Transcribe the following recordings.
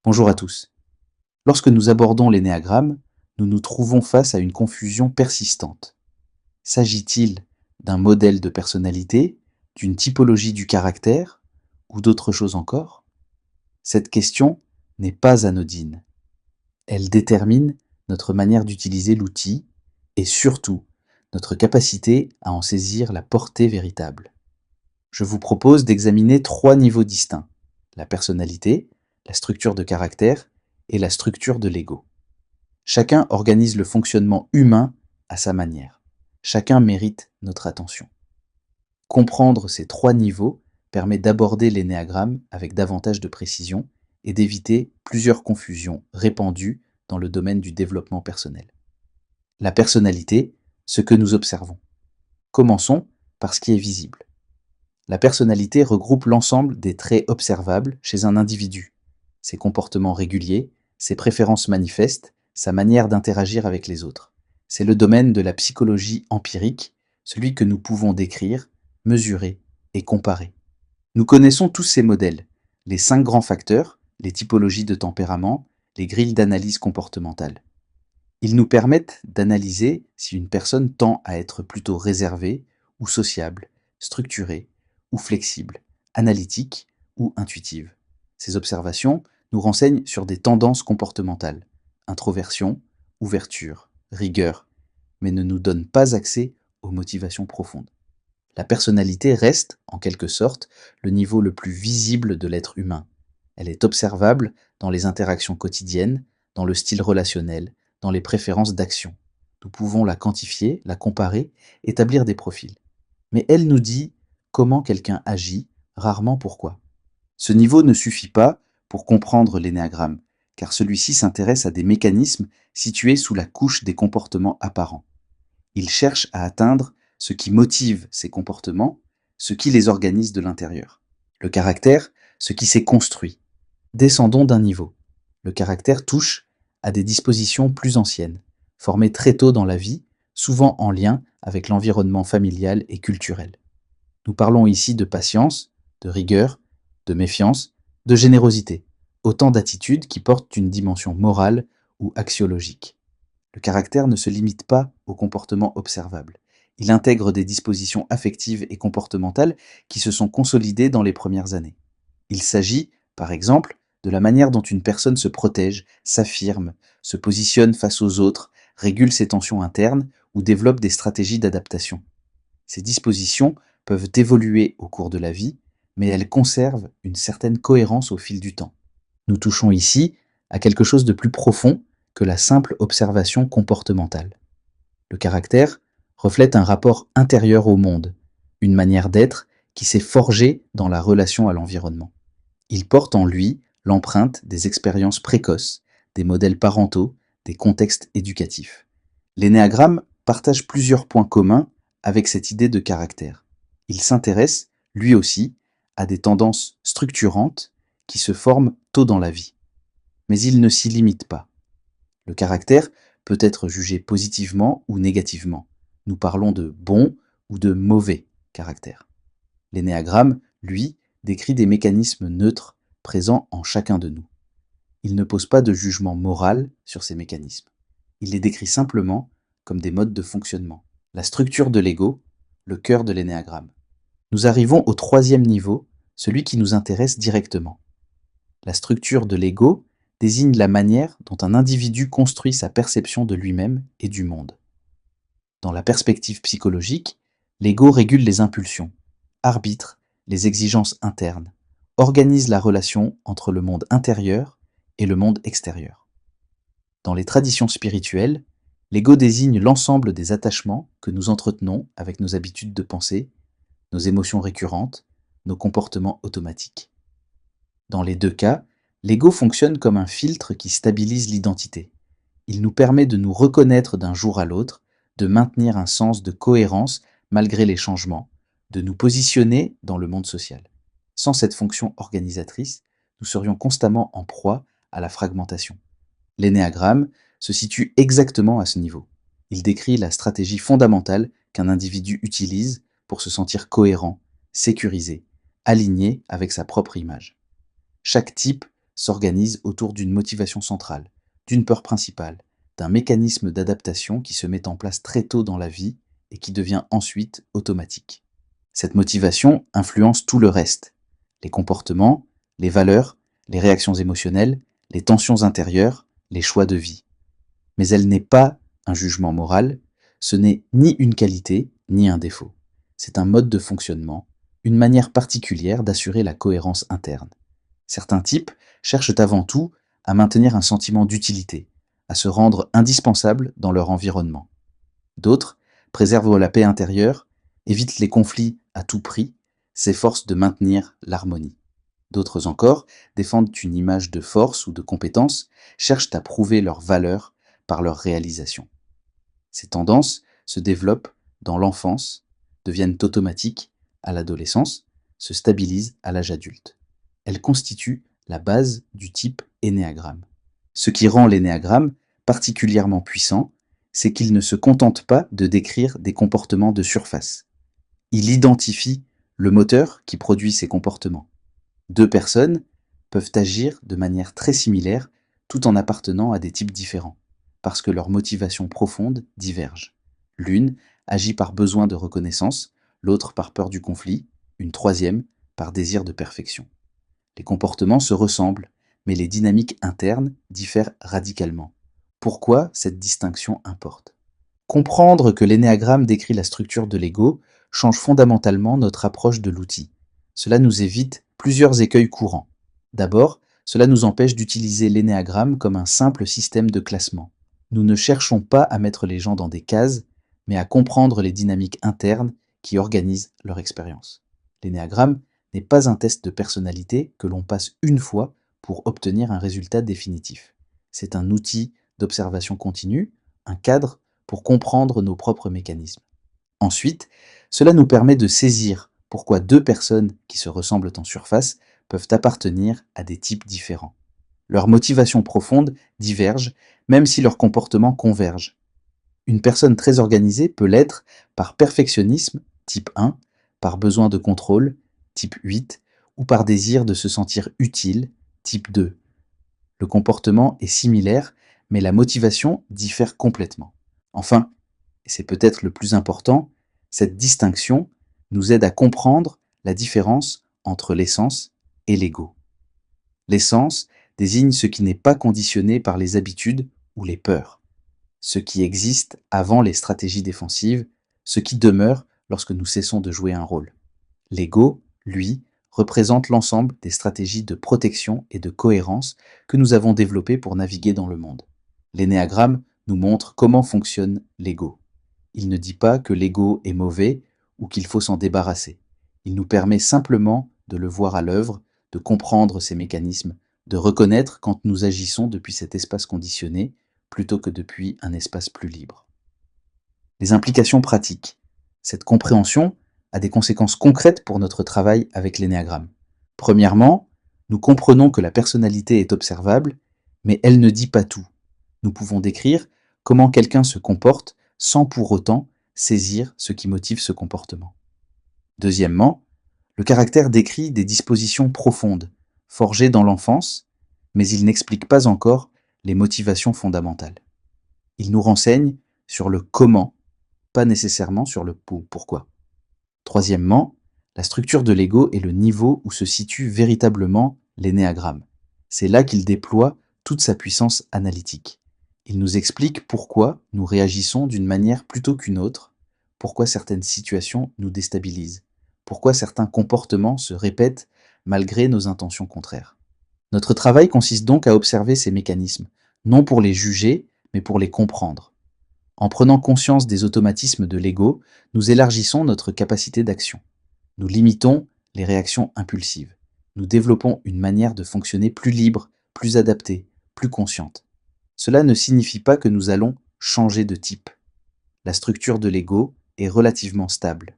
Bonjour à tous. Lorsque nous abordons l'énéagramme, nous nous trouvons face à une confusion persistante. S'agit-il d'un modèle de personnalité, d'une typologie du caractère ou d'autre chose encore? Cette question n'est pas anodine. Elle détermine notre manière d'utiliser l'outil et surtout notre capacité à en saisir la portée véritable. Je vous propose d'examiner trois niveaux distincts: la personnalité, la structure de caractère et la structure de l'ego. Chacun organise le fonctionnement humain à sa manière. Chacun mérite notre attention. Comprendre ces trois niveaux permet d'aborder l'énéagramme avec davantage de précision et d'éviter plusieurs confusions répandues dans le domaine du développement personnel. La personnalité, ce que nous observons. Commençons par ce qui est visible. La personnalité regroupe l'ensemble des traits observables chez un individu: ses comportements réguliers, ses préférences manifestes, sa manière d'interagir avec les autres. C'est le domaine de la psychologie empirique, celui que nous pouvons décrire, mesurer et comparer. Nous connaissons tous ces modèles: les 5 grands facteurs, les typologies de tempérament, les grilles d'analyse comportementale. Ils nous permettent d'analyser si une personne tend à être plutôt réservée ou sociable, structurée ou flexible, analytique ou intuitive. Ces observations nous renseignent sur des tendances comportementales: introversion, ouverture, rigueur, mais ne nous donnent pas accès aux motivations profondes. La personnalité reste, en quelque sorte, le niveau le plus visible de l'être humain. Elle est observable dans les interactions quotidiennes, dans le style relationnel, dans les préférences d'action. Nous pouvons la quantifier, la comparer, établir des profils. Mais elle nous dit comment quelqu'un agit, rarement pourquoi. Ce niveau ne suffit pas pour comprendre l'énéagramme, car celui-ci s'intéresse à des mécanismes situés sous la couche des comportements apparents. Il cherche à atteindre ce qui motive ces comportements, ce qui les organise de l'intérieur. Le caractère, ce qui s'est construit. Descendons d'un niveau. Le caractère touche à des dispositions plus anciennes, formées très tôt dans la vie, souvent en lien avec l'environnement familial et culturel. Nous parlons ici de patience, de rigueur, de méfiance, de générosité, autant d'attitudes qui portent une dimension morale ou axiologique. Le caractère ne se limite pas au comportement observable. Il intègre des dispositions affectives et comportementales qui se sont consolidées dans les premières années. Il s'agit, par exemple, de la manière dont une personne se protège, s'affirme, se positionne face aux autres, régule ses tensions internes ou développe des stratégies d'adaptation. Ces dispositions peuvent évoluer au cours de la vie, mais elles conservent une certaine cohérence au fil du temps. Nous touchons ici à quelque chose de plus profond que la simple observation comportementale. Le caractère reflète un rapport intérieur au monde, une manière d'être qui s'est forgée dans la relation à l'environnement. Il porte en lui l'empreinte des expériences précoces, des modèles parentaux, des contextes éducatifs. L'énéagramme partage plusieurs points communs avec cette idée de caractère. Il s'intéresse, lui aussi, à des tendances structurantes qui se forment tôt dans la vie. Mais il ne s'y limite pas. Le caractère peut être jugé positivement ou négativement. Nous parlons de bon ou de mauvais caractère. L'énéagramme, lui, décrit des mécanismes neutres présents en chacun de nous. Il ne pose pas de jugement moral sur ces mécanismes. Il les décrit simplement comme des modes de fonctionnement. La structure de l'ego, le cœur de l'énéagramme. Nous arrivons au troisième niveau, celui qui nous intéresse directement. La structure de l'ego désigne la manière dont un individu construit sa perception de lui-même et du monde. Dans la perspective psychologique, l'ego régule les impulsions, arbitre les exigences internes, organise la relation entre le monde intérieur et le monde extérieur. Dans les traditions spirituelles, l'ego désigne l'ensemble des attachements que nous entretenons avec nos habitudes de pensée, nos émotions récurrentes, nos comportements automatiques. Dans les deux cas, l'ego fonctionne comme un filtre qui stabilise l'identité. Il nous permet de nous reconnaître d'un jour à l'autre, de maintenir un sens de cohérence malgré les changements, de nous positionner dans le monde social. Sans cette fonction organisatrice, nous serions constamment en proie à la fragmentation. L'énéagramme se situe exactement à ce niveau. Il décrit la stratégie fondamentale qu'un individu utilise pour se sentir cohérent, sécurisé, aligné avec sa propre image. Chaque type s'organise autour d'une motivation centrale, d'une peur principale, d'un mécanisme d'adaptation qui se met en place très tôt dans la vie et qui devient ensuite automatique. Cette motivation influence tout le reste, les comportements, les valeurs, les réactions émotionnelles, les tensions intérieures, les choix de vie. Mais elle n'est pas un jugement moral, ce n'est ni une qualité ni un défaut. C'est un mode de fonctionnement, une manière particulière d'assurer la cohérence interne. Certains types cherchent avant tout à maintenir un sentiment d'utilité, à se rendre indispensables dans leur environnement. D'autres préservent la paix intérieure, évitent les conflits à tout prix, s'efforcent de maintenir l'harmonie. D'autres encore défendent une image de force ou de compétence, cherchent à prouver leur valeur par leur réalisation. Ces tendances se développent dans l'enfance, deviennent automatiques à l'adolescence, se stabilisent à l'âge adulte. Elles constituent la base du type énéagramme. Ce qui rend l'énéagramme particulièrement puissant, c'est qu'il ne se contente pas de décrire des comportements de surface. Il identifie le moteur qui produit ces comportements. Deux personnes peuvent agir de manière très similaire tout en appartenant à des types différents, parce que leurs motivations profondes divergent. L'une agit par besoin de reconnaissance, l'autre par peur du conflit, une troisième par désir de perfection. Les comportements se ressemblent, mais les dynamiques internes diffèrent radicalement. Pourquoi cette distinction importe? Comprendre que l'énéagramme décrit la structure de l'ego change fondamentalement notre approche de l'outil. Cela nous évite plusieurs écueils courants. D'abord, cela nous empêche d'utiliser l'énéagramme comme un simple système de classement. Nous ne cherchons pas à mettre les gens dans des cases, mais à comprendre les dynamiques internes qui organisent leur expérience. L'énéagramme n'est pas un test de personnalité que l'on passe une fois pour obtenir un résultat définitif. C'est un outil d'observation continue, un cadre pour comprendre nos propres mécanismes. Ensuite, cela nous permet de saisir pourquoi deux personnes qui se ressemblent en surface peuvent appartenir à des types différents. Leurs motivations profondes divergent, même si leurs comportements convergent. Une personne très organisée peut l'être par perfectionnisme, type 1, par besoin de contrôle, type 8, ou par désir de se sentir utile, type 2. Le comportement est similaire, mais la motivation diffère complètement. Enfin, et c'est peut-être le plus important, cette distinction nous aide à comprendre la différence entre l'essence et l'ego. L'essence désigne ce qui n'est pas conditionné par les habitudes ou les peurs, ce qui existe avant les stratégies défensives, ce qui demeure lorsque nous cessons de jouer un rôle. L'ego, lui, représente l'ensemble des stratégies de protection et de cohérence que nous avons développées pour naviguer dans le monde. L'énéagramme nous montre comment fonctionne l'ego. Il ne dit pas que l'ego est mauvais ou qu'il faut s'en débarrasser. Il nous permet simplement de le voir à l'œuvre, de comprendre ses mécanismes, de reconnaître quand nous agissons depuis cet espace conditionné plutôt que depuis un espace plus libre. Les implications pratiques. Cette compréhension a des conséquences concrètes pour notre travail avec l'énéagramme. Premièrement, nous comprenons que la personnalité est observable, mais elle ne dit pas tout. Nous pouvons décrire comment quelqu'un se comporte sans pour autant saisir ce qui motive ce comportement. Deuxièmement, le caractère décrit des dispositions profondes, forgées dans l'enfance, mais il n'explique pas encore les motivations fondamentales. Il nous renseigne sur le comment, pas nécessairement sur le pourquoi. Troisièmement, la structure de l'ego est le niveau où se situe véritablement l'énéagramme. C'est là qu'il déploie toute sa puissance analytique. Il nous explique pourquoi nous réagissons d'une manière plutôt qu'une autre, pourquoi certaines situations nous déstabilisent, pourquoi certains comportements se répètent malgré nos intentions contraires. Notre travail consiste donc à observer ces mécanismes, non pour les juger, mais pour les comprendre. En prenant conscience des automatismes de l'ego, nous élargissons notre capacité d'action. Nous limitons les réactions impulsives. Nous développons une manière de fonctionner plus libre, plus adaptée, plus consciente. Cela ne signifie pas que nous allons changer de type. La structure de l'ego est relativement stable.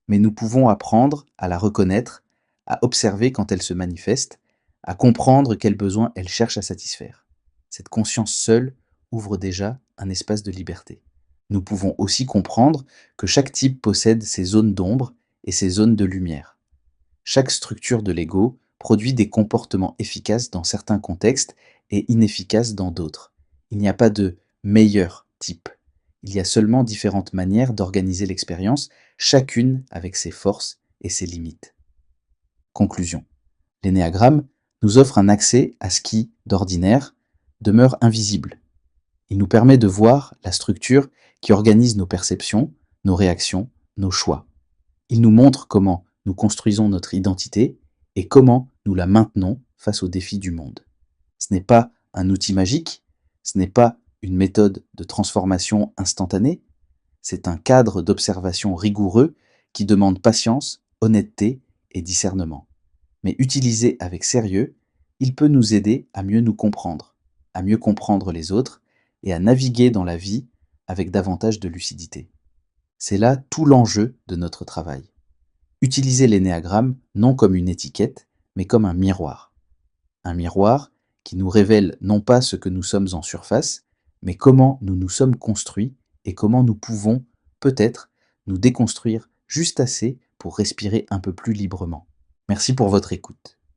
Mais nous pouvons apprendre à la reconnaître, à observer quand elle se manifeste, à comprendre quels besoins elle cherche à satisfaire. Cette conscience seule ouvre déjà un espace de liberté. Nous pouvons aussi comprendre que chaque type possède ses zones d'ombre et ses zones de lumière. Chaque structure de l'ego produit des comportements efficaces dans certains contextes et inefficaces dans d'autres. Il n'y a pas de meilleur type. Il y a seulement différentes manières d'organiser l'expérience, chacune avec ses forces et ses limites. Conclusion. L'énéagramme nous offre un accès à ce qui, d'ordinaire, demeure invisible. Il nous permet de voir la structure qui organise nos perceptions, nos réactions, nos choix. Il nous montre comment nous construisons notre identité et comment nous la maintenons face aux défis du monde. Ce n'est pas un outil magique, ce n'est pas une méthode de transformation instantanée, c'est un cadre d'observation rigoureux qui demande patience, honnêteté et discernement. Mais utilisé avec sérieux, il peut nous aider à mieux nous comprendre, à mieux comprendre les autres et à naviguer dans la vie avec davantage de lucidité. C'est là tout l'enjeu de notre travail. Utiliser l'énéagramme non comme une étiquette, mais comme un miroir. Un miroir qui nous révèle non pas ce que nous sommes en surface, mais comment nous nous sommes construits et comment nous pouvons, peut-être, nous déconstruire juste assez pour respirer un peu plus librement. Merci pour votre écoute.